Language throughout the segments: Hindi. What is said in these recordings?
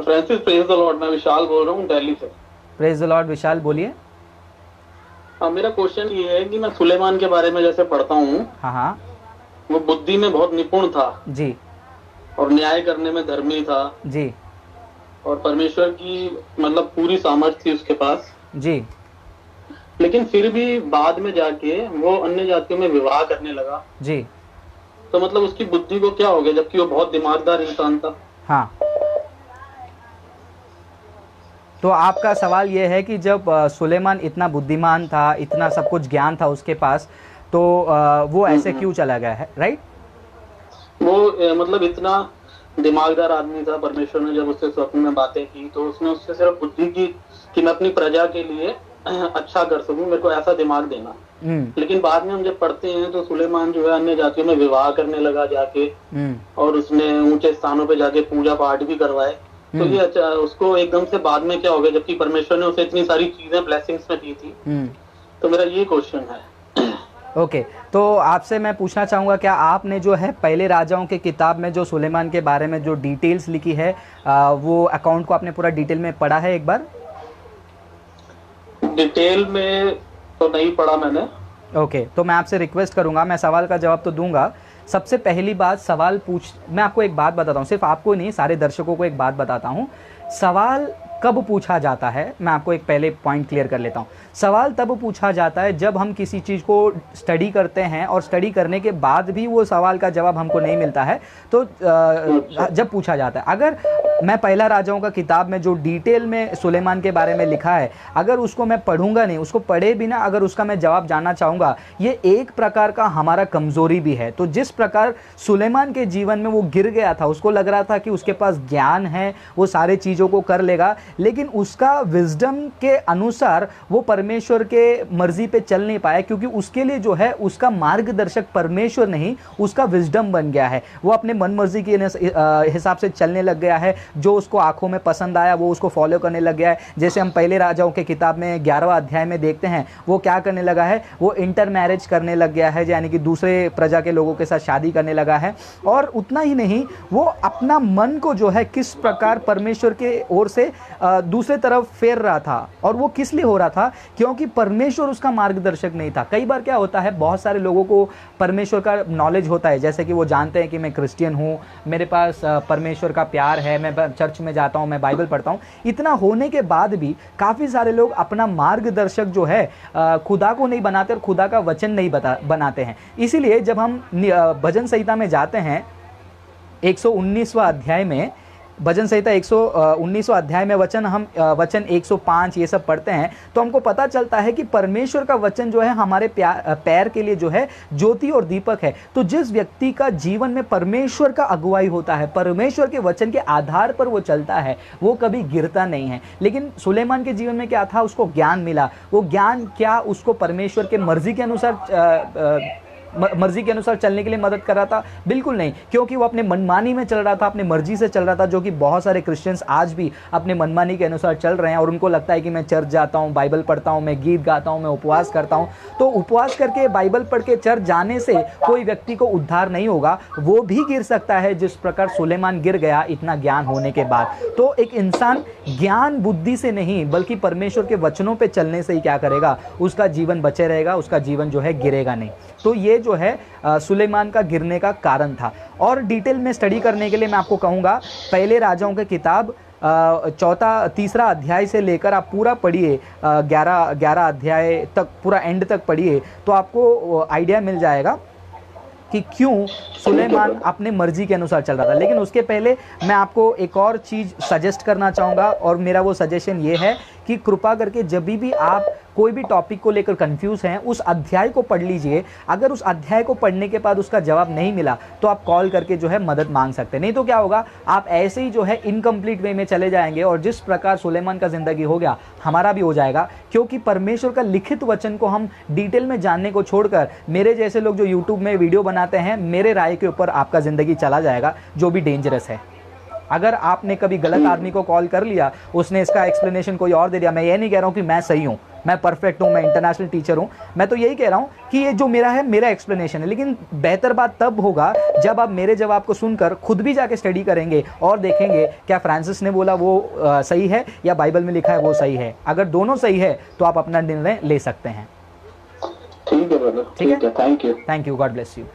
Francis, praise the Lord. मैं विशाल बोल रहा हूँ दिल्ली से। प्रेज द लॉर्ड विशाल, बोलिए। हाँ, मेरा क्वेश्चन ये है कि मैं सुलेमान के बारे में जैसे पढ़ता हूँ, हाँ हाँ। वो बुद्धि में बहुत निपुण था जी और न्याय करने में धर्मी था, जी और परमेश्वर की मतलब पूरी सामर्थ्य थी उसके पास। जी। लेकिन फिर भी बाद में जाके वो अन्य जातियों में विवाह करने लगा। जी। तो मतलब उसकी बुद्धि को क्या हो गया, जबकि वो बहुत दिमागदार इंसान था। हाँ, तो आपका सवाल ये है कि जब सुलेमान इतना बुद्धिमान था, इतना सब कुछ ज्ञान था उसके पास, तो वो ऐसे क्यों चला गया है, राइट? वो मतलब इतना दिमागदार आदमी था। परमेश्वर ने जब उससे स्वप्न में बातें की तो उसने उससे सिर्फ बुद्धि की कि मैं अपनी प्रजा के लिए अच्छा कर सकूं, मेरे को ऐसा दिमाग देना। लेकिन बाद में हम जब पढ़ते हैं तो सुलेमान जो है अन्य जातियों में विवाह करने लगा जाके, और उसने ऊंचे स्थानों पे जाके पूजा पाठ भी करवाए। तो ये अच्छा, उसको एकदम से बाद में क्या हो गया, जबकि परमेश्वर ने उसे इतनी सारी चीजें ब्लेसिंग्स में दी थी। तो मेरा ये क्वेश्चन है। ओके, तो आपसे मैं पूछना चाहूँगा, क्या आपने जो है पहले राजाओं के किताब में जो सुलेमान के बारे में जो डिटेल्स लिखी है, वो अकाउंट को आपने पूरा डिटेल में पढ़ा है एक बार? डिटेल में तो नहीं पढ़ा मैंने। ओके, तो मैं आपसे रिक्वेस्ट करूंगा, मैं सवाल का जवाब तो दूंगा। सबसे पहली बात, मैं आपको एक बात बताता हूँ, सिर्फ आपको नहीं सारे दर्शकों को एक बात बताता हूँ। सवाल कब पूछा जाता है, मैं आपको एक पहले पॉइंट क्लियर कर लेता हूँ। सवाल तब पूछा जाता है जब हम किसी चीज़ को स्टडी करते हैं और स्टडी करने के बाद भी वो सवाल का जवाब हमको नहीं मिलता है, तो जब पूछा जाता है। अगर मैं पहला राजाओं का किताब में जो डिटेल में सुलेमान के बारे में लिखा है, अगर उसको मैं पढ़ूंगा नहीं, उसको पढ़े बिना अगर उसका मैं जवाब जानना चाहूँगा, ये एक प्रकार का हमारा कमज़ोरी भी है। तो जिस प्रकार सुलेमान के जीवन में वो गिर गया था, उसको लग रहा था कि उसके पास ज्ञान है, वो सारे चीज़ों को कर लेगा, लेकिन उसका विजडम के अनुसार वो परमेश्वर के मर्जी पे चल नहीं पाया, क्योंकि उसके लिए जो है उसका मार्गदर्शक परमेश्वर नहीं, उसका विजडम बन गया है। वो अपने मन मर्जी के हिसाब से चलने लग गया है, जो उसको आंखों में पसंद आया वो उसको फॉलो करने लग गया है। जैसे हम पहले राजाओं के किताब में 11वां अध्याय में देखते हैं, वो क्या करने लगा है, वो इंटर मैरिज करने लग गया है, यानी कि दूसरे प्रजा के लोगों के साथ शादी करने लगा है। और उतना ही नहीं, वो अपना मन को जो है किस प्रकार परमेश्वर के ओर से दूसरे तरफ फेर रहा था। और वो किस लिए हो रहा था, क्योंकि परमेश्वर उसका मार्गदर्शक नहीं था। कई बार क्या होता है, बहुत सारे लोगों को परमेश्वर का नॉलेज होता है, जैसे कि वो जानते हैं कि मैं क्रिश्चियन हूँ, मेरे पास परमेश्वर का प्यार है, मैं चर्च में जाता हूँ, मैं बाइबल पढ़ता हूँ। इतना होने के बाद भी काफ़ी सारे लोग अपना मार्गदर्शक जो है खुदा को नहीं बनाते और खुदा का वचन नहीं बनाते हैं। इसीलिए जब हम भजन संहिता में जाते हैं 119वां अध्याय में, भजन संहिता 119वां अध्याय में वचन 105 ये सब पढ़ते हैं, तो हमको पता चलता है कि परमेश्वर का वचन जो है हमारे पैर के लिए जो है ज्योति और दीपक है। तो जिस व्यक्ति का जीवन में परमेश्वर का अगुवाई होता है, परमेश्वर के वचन के आधार पर वो चलता है, वो कभी गिरता नहीं है। लेकिन सुलेमान के जीवन में क्या था, उसको ज्ञान मिला। वो ज्ञान क्या उसको परमेश्वर के मर्जी के अनुसार चलने के लिए मदद कर रहा था? बिल्कुल नहीं, क्योंकि वो अपने मनमानी में चल रहा था, अपने मर्जी से चल रहा था, जो कि बहुत सारे क्रिश्चियंस आज भी अपने मनमानी के अनुसार चल रहे हैं। और उनको लगता है कि मैं चर्च जाता हूँ, बाइबल पढ़ता हूँ, मैं गीत गाता हूँ, मैं उपवास करता हूँ, तो उपवास करके बाइबल पढ़ के चर्च जाने से कोई व्यक्ति को उद्धार नहीं होगा, वो भी गिर सकता है जिस प्रकार सुलेमान गिर गया इतना ज्ञान होने के बाद। तो एक इंसान ज्ञान बुद्धि से नहीं बल्कि परमेश्वर के वचनों पे चलने से ही क्या करेगा, उसका जीवन बचे रहेगा, उसका जीवन जो है गिरेगा नहीं। तो ये जो है सुलेमान का गिरने का कारण था। और डिटेल में स्टडी करने के लिए मैं आपको कहूँगा, पहले राजाओं के किताब तीसरा अध्याय से लेकर आप पूरा पढ़िए, 11 अध्याय तक, पूरा एंड तक पढ़िए, तो आपको आइडिया मिल जाएगा कि क्यों सुलेमान अपने मर्जी के अनुसार चल रहा था। लेकिन उसके पहले मैं आपको एक और चीज़ सजेस्ट करना चाहूँगा, और मेरा वो सजेशन ये है कि कृपा करके जब भी आप कोई भी टॉपिक को लेकर कंफ्यूज हैं, उस अध्याय को पढ़ लीजिए। अगर उस अध्याय को पढ़ने के बाद उसका जवाब नहीं मिला तो आप कॉल करके जो है मदद मांग सकते हैं। नहीं तो क्या होगा, आप ऐसे ही जो है इनकम्प्लीट वे में चले जाएंगे, और जिस प्रकार सुलेमान का ज़िंदगी हो गया हमारा भी हो जाएगा। क्योंकि परमेश्वर का लिखित वचन को हम डिटेल में जानने को छोड़कर मेरे जैसे लोग जो यूट्यूब में वीडियो बनाते हैं, मेरे राय के ऊपर आपका ज़िंदगी चला जाएगा, जो भी डेंजरस है। अगर आपने कभी गलत आदमी को कॉल कर लिया, उसने इसका एक्सप्लेनेशन कोई और दे दिया, मैं ये नहीं कह रहा हूँ कि मैं सही हूँ, मैं परफेक्ट हूँ, मैं इंटरनेशनल टीचर हूँ। मैं तो यही कह रहा हूँ कि ये जो मेरा है, मेरा एक्सप्लेनेशन है, लेकिन बेहतर बात तब होगा जब आप मेरे जवाब को सुनकर खुद भी जाके स्टडी करेंगे और देखेंगे क्या फ्रांसिस ने बोला वो सही है या बाइबल में लिखा है वो सही है। अगर दोनों सही है तो आप अपना निर्णय ले सकते हैं। ठीक है ब्रदर, ठीक है, thank you, god bless you.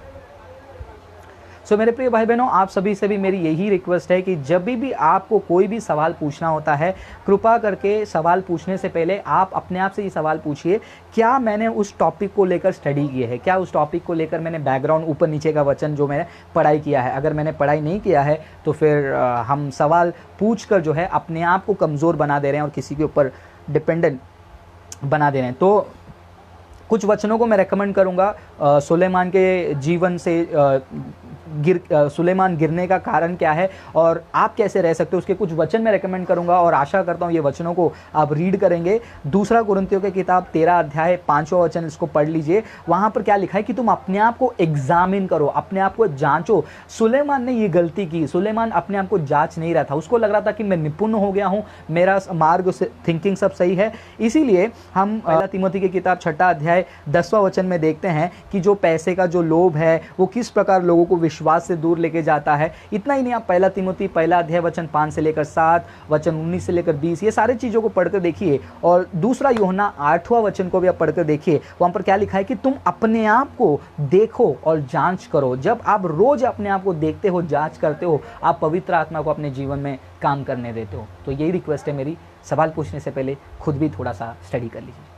So मेरे प्रिय भाई बहनों, आप सभी से भी मेरी यही रिक्वेस्ट है कि जब भी आपको कोई भी सवाल पूछना होता है, कृपा करके सवाल पूछने से पहले आप अपने आप से ये सवाल पूछिए, क्या मैंने उस टॉपिक को लेकर स्टडी की है, क्या उस टॉपिक को लेकर मैंने बैकग्राउंड ऊपर नीचे का वचन जो मैंने पढ़ाई किया है। अगर मैंने पढ़ाई नहीं किया है तो फिर हम सवाल पूछ कर जो है अपने आप को कमज़ोर बना दे रहे हैं और किसी के ऊपर डिपेंडेंट बना दे रहे हैं। तो कुछ वचनों को मैं रेकमेंड करूंगा सुलेमान के जीवन से, सुलेमान गिरने का कारण क्या है और आप कैसे रह सकते हो, उसके कुछ वचन मैं रेकमेंड करूंगा और आशा करता हूं ये वचनों को आप रीड करेंगे। दूसरा कुरिन्थियों की किताब 13 अध्याय 5वां वचन, इसको पढ़ लीजिए। वहां पर क्या लिखा है कि तुम अपने आप को एग्जामिन करो, अपने आप को जांचो। सुलेमान ने ये गलती की, सुलेमान अपने आप को जांच नहीं रहा था, उसको लग रहा था कि मैं निपुण हो गया हूं, मेरा मार्ग थिंकिंग सब सही है। इसीलिए हम पहला तीमुथी की किताब 6 अध्याय 10वां वचन में देखते हैं कि जो पैसे का जो लोभ है वो किस प्रकार लोगों को विश्वास से दूर लेके जाता है। इतना ही नहीं, आप पहला तीमुथी पहला अध्याय वचन 5 से लेकर 7, वचन 19 से लेकर 20, ये सारी चीज़ों को पढ़कर देखिए। और दूसरा यूहन्ना 8वां वचन को भी आप पढ़कर देखिए। वहाँ पर क्या लिखा है कि तुम अपने आप को देखो और जांच करो। जब आप रोज अपने आप को देखते हो, जांच करते हो, आप पवित्र आत्मा को अपने जीवन में काम करने देते हो। तो यही रिक्वेस्ट है मेरी, सवाल पूछने से पहले खुद भी थोड़ा सा स्टडी कर लीजिए।